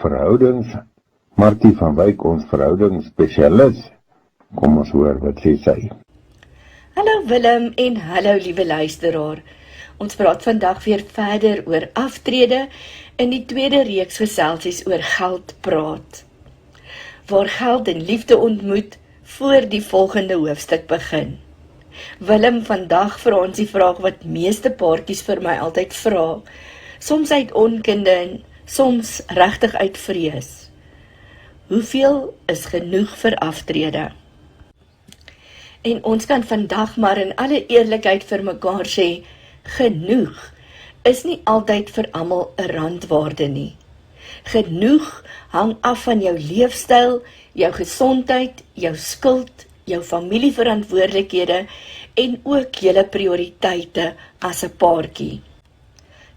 verhoudings. Martie van Wyk, ons verhoudingsspesialis. Kom ons hoor wat sê sy. Hallo Willem en hallo liewe luisteraar. Ons praat vandag weer verder oor aftrede in die tweede reeks geselsies oor geld praat. Waar geld en liefde ontmoet voor die volgende hoofstuk begin. Willem, vandag vra ons die vraag wat meeste paartjies vir my altyd vra, soms uit onkunde en soms regtig uit vrees. Hoeveel is genoeg vir aftrede? En ons kan vandag maar in alle eerlikheid vir mekaar sê, genoeg is nie altyd vir almal 'n randwaarde nie. Genoeg hang af van jou leefstyl, jou gesondheid, jou skuld, jou familieverantwoordelikhede en ook julle prioriteite as 'n paartjie.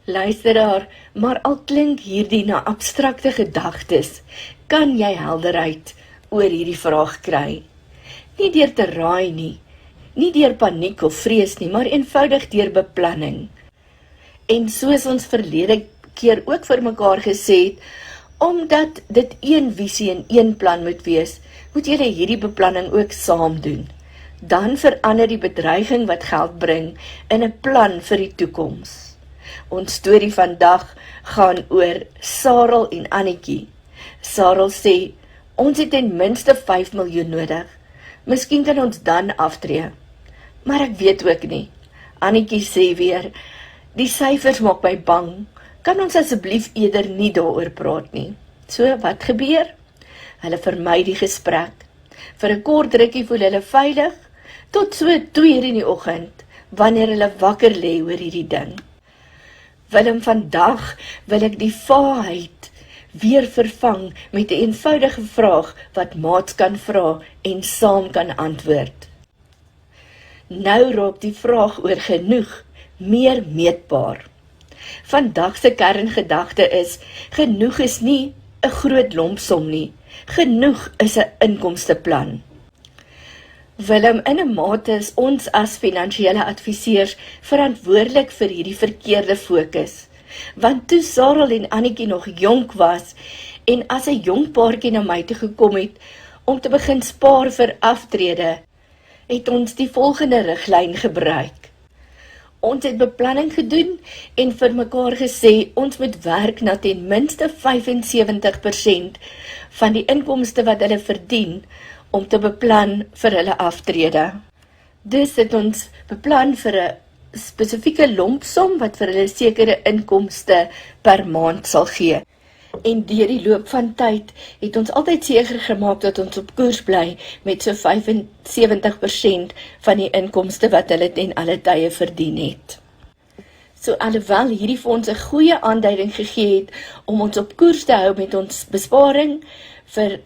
Luisteraar, maar al klink hierdie na abstrakte gedagtes, kan jy helderheid oor hierdie vraag kry. Nie deur te raai nie deur paniek of vrees nie, maar eenvoudig deur beplanning. En soos ons verlede keer ook vir mekaar gesê het, omdat dit een visie en een plan moet wees, moet julle hierdie beplanning ook saam doen. Dan verander die bedreiging wat geld bring in 'n plan vir die toekoms. Ons storie vandag gaan oor Sarel en Annetjie. Sarel sê, ons het ten minste 5 miljoen nodig. Miskien kan ons dan aftree. Maar ek weet ook nie. Annetjie sê weer, die syfers maak my bang. Kan ons asseblief eerder nie daaroor praat nie? So, wat gebeur? Hulle vermy die gesprek. Vir 'n kort rukkie voel hulle veilig, tot so 2:00 in die oggend, wanneer hulle wakker lê oor hierdie ding. Willem, vandag wil ek die vaagheid weer vervang met 'n eenvoudige vraag wat maats kan vra en saam kan antwoord. Nou raak die vraag oor genoeg meer meetbaar. Vandag se kerngedagte is, genoeg is nie 'n groot lompsom nie. Genoeg is 'n inkomsteplan. Willem, in 'n mate is ons as finansiële adviseurs verantwoordelik vir hierdie verkeerde fokus. Want toe Sarel en Annetjie nog jonk was en as 'n jong paartjie na my toe gekom het om te begin spaar vir aftrede, het ons die volgende riglyn gebruik. Ons het beplanning gedoen en vir mekaar gesê, ons moet werk na ten minste 75% van die inkomste wat hulle verdien, om te beplan vir hulle aftrede. Dus het ons beplan vir 'n spesifieke lompsom wat vir hulle sekere inkomste per maand sal gee. En deur die loop van tyd het ons altyd seker gemaak dat ons op koers bly met so 75% van die inkomste wat hulle ten alle tye verdien het. So alhoewel hierdie vir ons 'n goeie aanduiding gegee het om ons op koers te hou met ons besparing, vir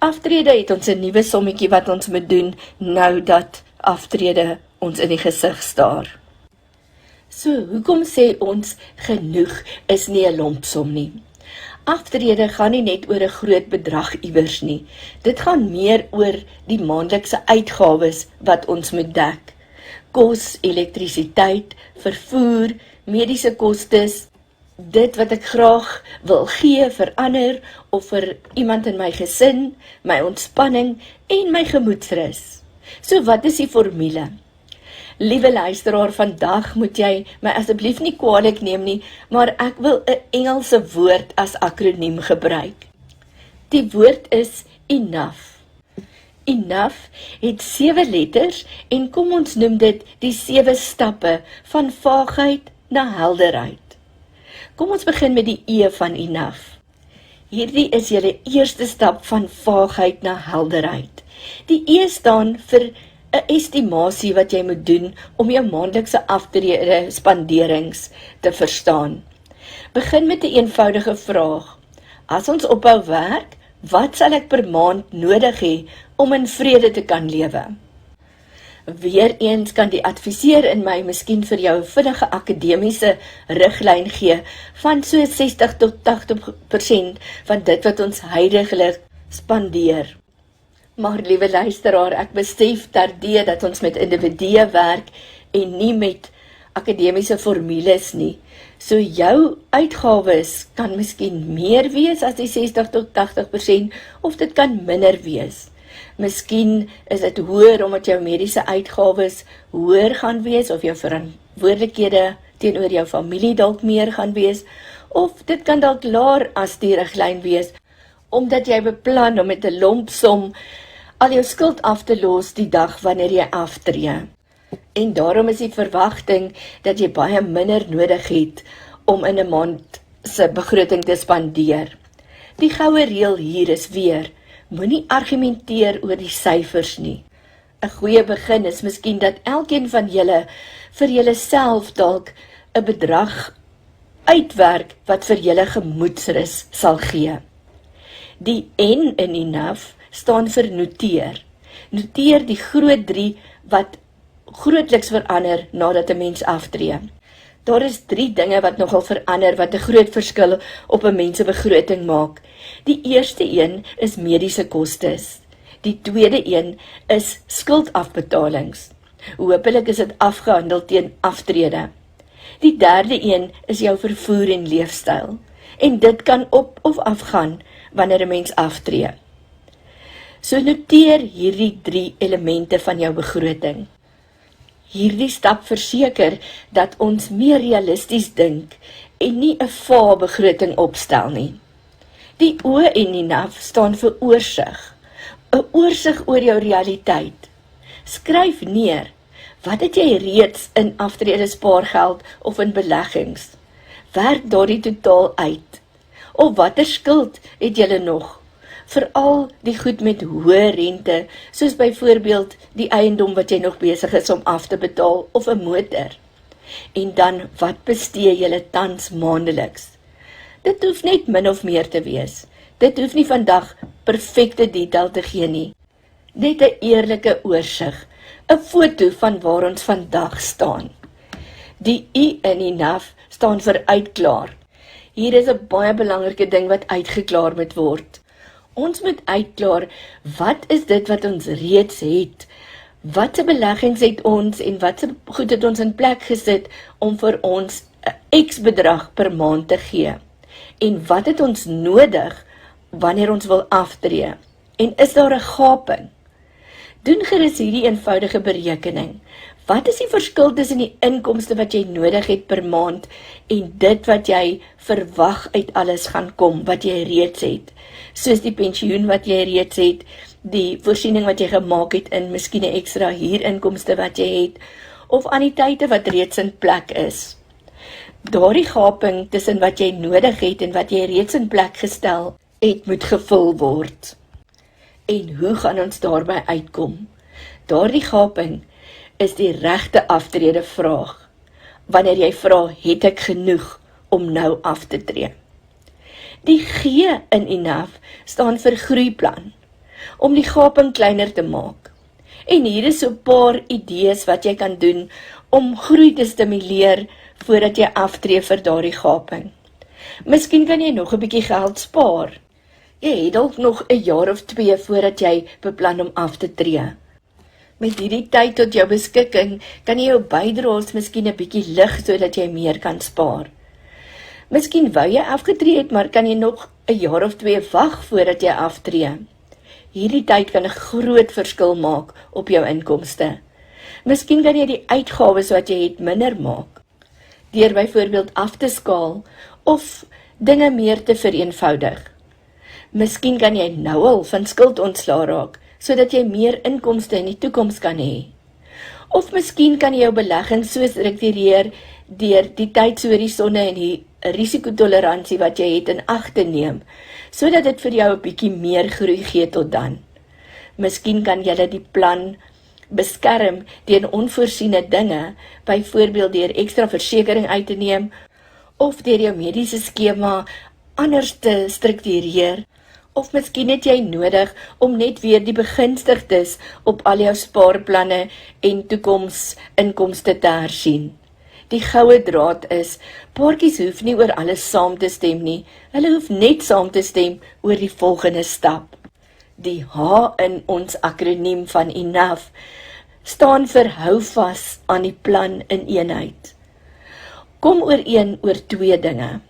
aftrede het ons 'n nuwe sommetjie wat ons moet doen nou dat aftrede ons in die gesig staar. So, hoekom sê ons genoeg is nie 'n lompsom nie? Aftrede gaan nie net oor 'n groot bedrag iewers nie. Dit gaan meer oor die maandelikse uitgawes wat ons moet dek. Kos, elektrisiteit, vervoer, mediese kostes, dit wat ek graag wil gee vir ander of vir iemand in my gesin, my ontspanning en my gemoedsrus. So wat is die formule? Liewe luisteraar, vandag moet jy my asseblief nie kwaadlik neem nie, maar ek wil 'n Engelse woord as akroniem gebruik. Die woord is enough. Enough het 7 letters en kom ons noem dit die 7 stappe van vaagheid na helderheid. Kom ons begin met die E van enough. Hierdie is julle eerste stap van vaagheid na helderheid. Die E staan vir 'n estimasie wat jy moet doen om jou maandelikse aftrede spanderings te verstaan. Begin met 'n eenvoudige vraag. As ons ophou werk, wat sal ek per maand nodig hê om in vrede te kan lewe? Weereens kan die adviseur in my miskien vir jou 'n vinnige akademiese riglyn gee van so 60 tot 80% van dit wat ons huidigelik spandeer. Maar liewe luisteraar, ek besef terdee dat ons met individue werk en nie met akademiese formules nie. So jou uitgawes kan miskien meer wees as die 60 tot 80% of dit kan minder wees. Miskien is dit hoër omdat jou mediese uitgawes hoër gaan wees of jou verantwoordelikhede teenoor jou familie dalk meer gaan wees, of dit kan dalk laer as die riglyn wees, omdat jy beplan om met 'n lompsom al jou skuld af te los die dag wanneer jy aftree. En daarom is die verwagting dat jy baie minder nodig het om in 'n maand se begroting te spandeer. Die goue reël hier is weer, moenie argumenteer oor die syfers nie. 'n Goeie begin is miskien dat elkeen van julle vir julleself dalk 'n bedrag uitwerk wat vir julle gemoedsrus sal gee. Die N in enough staan vir noteer. Noteer die groot 3 wat grootliks verander nadat 'n mens aftree. Daar is 3 dinge wat nogal verander wat 'n groot verskil op 'n mens se begroting maak. Die eerste een is mediese kostes. Die tweede een is skuldafbetalings. Hoopelik is dit afgehandel teen aftrede. Die derde een is jou vervoer en leefstyl. En dit kan op of afgaan wanneer 'n mens aftree. So noteer hierdie 3 elemente van jou begroting. Hierdie stap verseker dat ons meer realisties dink en nie 'n vae begroting opstel nie. Die O en die NAF staan vir oorsig. 'n Oorsig oor jou realiteit. Skryf neer, wat het jy reeds in aftrede spaargeld of in beleggings? Werk daardie totaal uit. Of watter skuld het jy nog? Veral die goed met hoë rente, soos byvoorbeeld die eiendom wat jy nog besig is om af te betaal of 'n motor. En dan, wat bestee jy tans maandeliks? Dit hoef net min of meer te wees. Dit hoef nie vandag perfekte detail te gee nie. Net 'n eerlike oorsig, 'n foto van waar ons vandag staan. Die I in die NAF staan vir uitklaar. Hier is 'n baie belangrike ding wat uitgeklaar moet word. Ons moet uitklaar, wat is dit wat ons reeds het? Watse beleggings het ons en watse goed het ons in plek gesit om vir ons 'n X bedrag per maand te gee? En wat het ons nodig wanneer ons wil aftree? En is daar 'n gaping? Doen gerus hierdie eenvoudige berekening. Wat is die verskil tussen die inkomste wat jy nodig het per maand en dit wat jy verwag uit alles gaan kom, wat jy reeds het? Soos die pensioen wat jy reeds het, die voorsiening wat jy gemaak het in miskien 'n ekstra huurinkomste wat jy het, of anniteite wat reeds in plek is. Daardie gaping tussen wat jy nodig het en wat jy reeds in plek gestel het, moet gevul word. En hoe gaan ons daarby uitkom? Daardie gaping is die regte aftrede vraag. Wanneer jy vra, het ek genoeg om nou af te tree? Die G in enough staan vir groeiplan, om die gaping kleiner te maak. En hier is so 'n paar idees wat jy kan doen om groei te stimuleer voordat jy aftree vir daardie gaping. Miskien kan jy nog 'n bietjie geld spaar. Jy het dalk nog 'n jaar of 2 voordat jy beplan om af te tree. Met hierdie tyd tot jou beskikking, kan jy jou bydraes miskien 'n bietjie lig sodat jy meer kan spaar. Miskien wou jy afgetree het, maar kan jy nog 'n jaar of 2 wag voordat jy aftree. Hierdie tyd kan 'n groot verskil maak op jou inkomste. Miskien kan jy die uitgawes wat jy het minder maak, deur byvoorbeeld af te skaal of dinge meer te vereenvoudig. Miskien kan jy nou al van skuld ontslae raak, sodat jy meer inkomste in die toekoms kan hê. Of miskien kan jy jou beleggings so struktureer deur die tydshorisonne en die risikotoleransie wat jy het in ag te neem, sodat dit vir jou 'n bietjie meer groei gee tot dan. Miskien kan jy die plan beskerm teen onvoorsiene dinge, byvoorbeeld deur ekstra versekering uit te neem, of deur jou mediese skema anders te struktureer, of miskien het jy nodig om net weer die begunstigdes op al jou spaarplanne en toekomsinkomste te hersien. Die goue draad is, paartjies hoef nie oor alles saam te stem nie, hulle hoef net saam te stem oor die volgende stap. Die H in ons akroniem van ENOUGH staan vir hou vas aan die plan in eenheid. kom ooreen oor 2 dinge.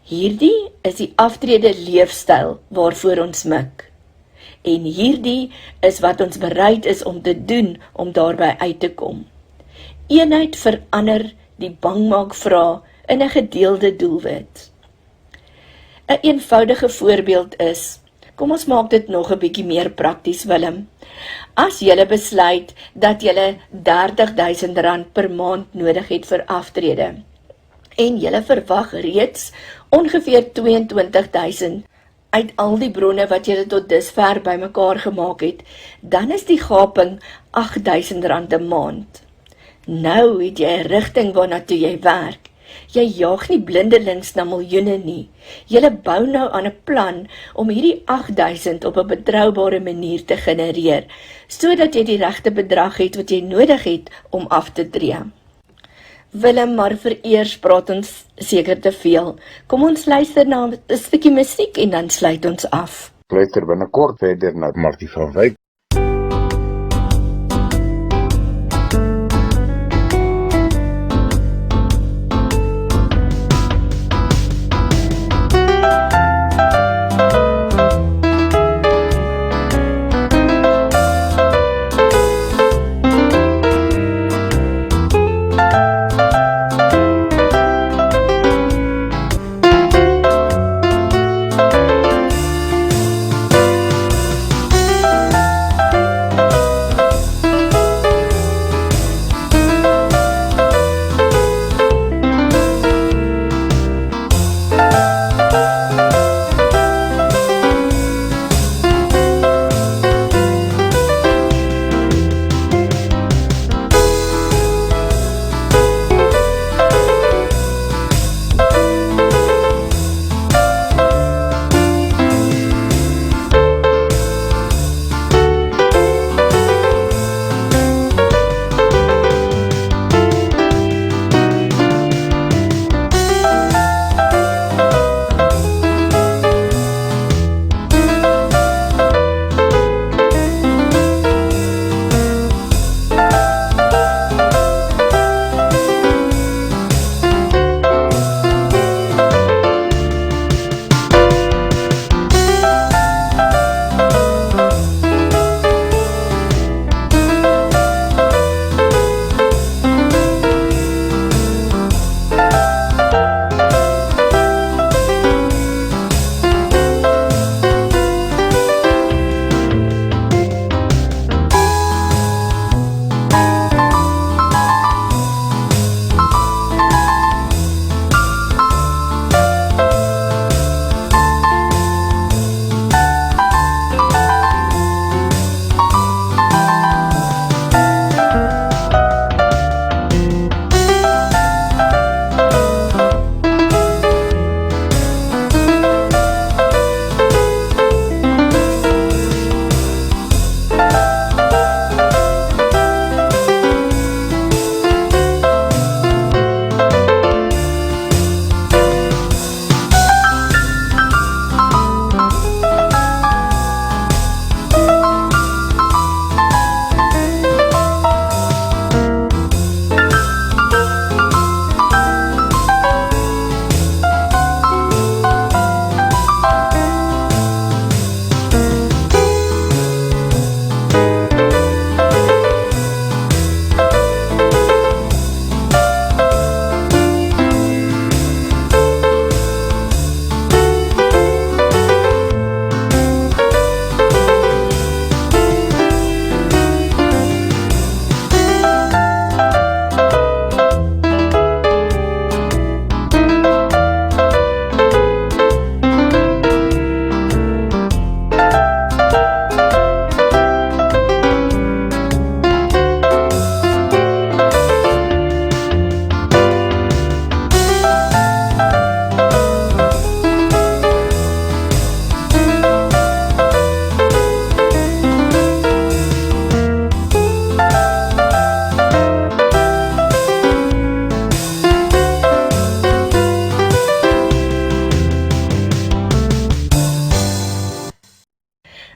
Hierdie is die aftrede leefstyl waarvoor ons mik. En hierdie is wat ons bereid is om te doen om daarby uit te kom. Eenheid verander die bangmaakvrae in 'n gedeelde doelwit. 'n eenvoudige voorbeeld is, kom ons maak dit nog 'n bietjie meer prakties, Willem. As jy besluit dat jy R30.000 per maand nodig het vir aftrede, en jy verwag reeds ongeveer 22.000 uit al die bronne wat jy tot dusver bymekaar gemaak het, dan is die gaping R8.000 'n maand. Nou het jy 'n rigting waarna toe jy werk. Jy jaag nie blindelings na miljoene nie. Jy bou nou aan 'n plan om hierdie 8.000 op 'n betroubare manier te genereer, sodat jy die regte bedrag het wat jy nodig het om af te tree. Willem, maar vereers praat ons seker te veel. Kom ons luister na 'n stukkie musiek en dan sluit ons af. Luister binnekort verder na Martie van Wyk.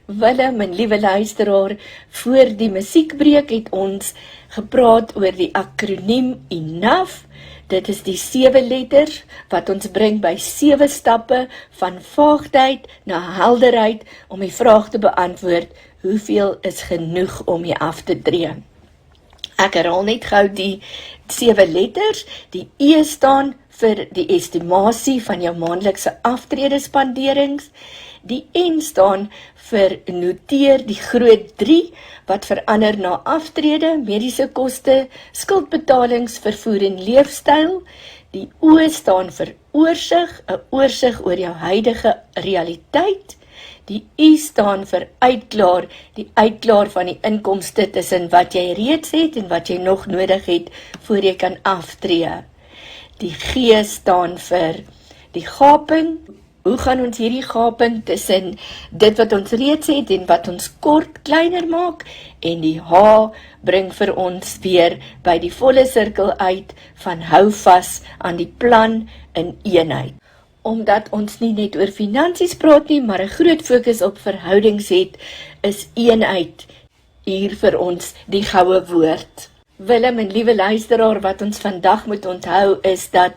Willem en liewe luisteraar, voor die musiekbreek het ons gepraat oor die akroniem ENOUGH. Dit is die 7 letters wat ons bring by 7 stappe van vaagheid na helderheid om die vraag te beantwoord, hoeveel is genoeg om jy af te tree? Ek herhaal net gou die 7 letters. Die E staan vir die estimasie van jou maandelikse aftredespanderings. Die N staan vir noteer die groot 3 wat verander na aftrede, mediese koste, skuldbetalings, vervoer en leefstyl. Die O staan vir oorsig, 'n oorsig oor jou huidige realiteit. Die U staan vir uitklaar, die uitklaar van die inkomste tussen wat jy reeds het en wat jy nog nodig het voor jy kan aftree. Die G staan vir die gaping. Hoe gaan ons hierdie gaping tussen dit wat ons reeds het en wat ons kort kleiner maak? En die H bring vir ons weer by die volle sirkel uit van hou vas aan die plan in eenheid. Omdat ons nie net oor finansies praat nie, maar 'n groot fokus op verhoudings het, is eenheid hier vir ons die goue woord. Willem en liewe luisteraar, wat ons vandag moet onthou is dat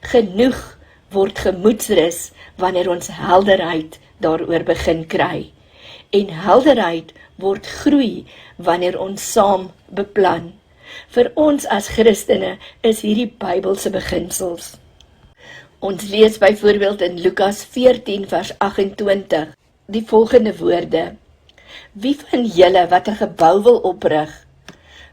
genoeg word gemoedsrus wanneer ons helderheid daaroor begin kry. En helderheid word groei wanneer ons saam beplan. Vir ons as Christene is hierdie Bybelse beginsels. Ons lees byvoorbeeld in Lukas 14 vers 28 die volgende woorde: Wie van julle wat 'n gebou wil oprig,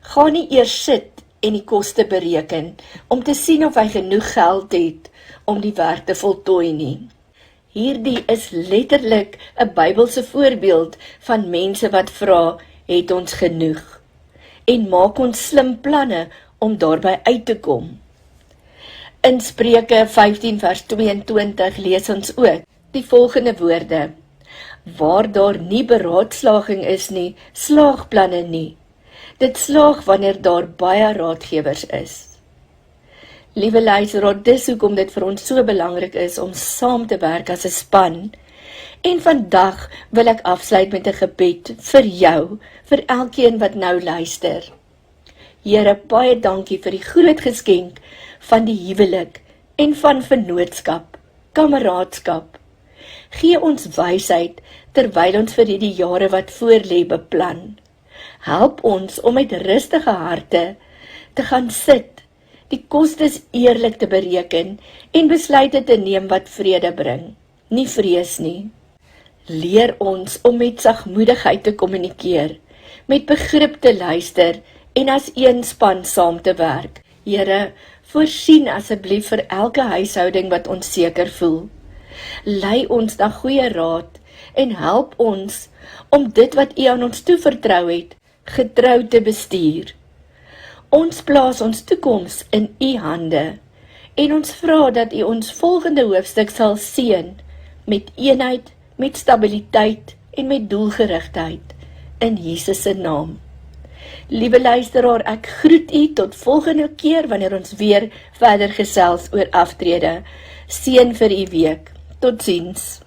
gaan nie eers sit en die koste bereken, om te sien of hy genoeg geld het om die werk te voltooi nie. Hierdie is letterlik 'n Bybelse voorbeeld van mense wat vra, het ons genoeg? En maak ons slim planne om daarby uit te kom. In Spreuke 15 vers 22 lees ons ook die volgende woorde: Waar daar nie beraadslaging is nie, slaag planne nie. Dit slaag wanneer daar baie raadgewers is. Liewe luisteraar, dis hoekom dit vir ons so belangrik is om saam te werk as 'n span. En vandag wil ek afsluit met 'n gebed vir jou, vir elkeen wat nou luister. Here, baie dankie vir die groot geskenk van die huwelik en van vennootskap, kameraadskap. Gee ons wysheid terwyl ons vir hierdie jare wat voorlê beplan. Help ons om met rustige harte te gaan sit, die kostes eerlik te bereken en besluite te neem wat vrede bring, nie vrees nie. Leer ons om met sagmoedigheid te kommunikeer, met begrip te luister en as een span saam te werk. Here, voorsien asseblief vir elke huishouding wat onseker voel. Lei ons na goeie raad en help ons om dit wat U aan ons toevertrou het, getrou te bestuur. Ons plaas ons toekoms in U hande en ons vra dat U ons volgende hoofstuk sal seën met eenheid, met stabiliteit en met doelgerigtheid in Jesus se naam. Liewe luisteraar, ek groet U tot volgende keer wanneer ons weer verder gesels oor aftrede. Seën vir U week. Totsiens.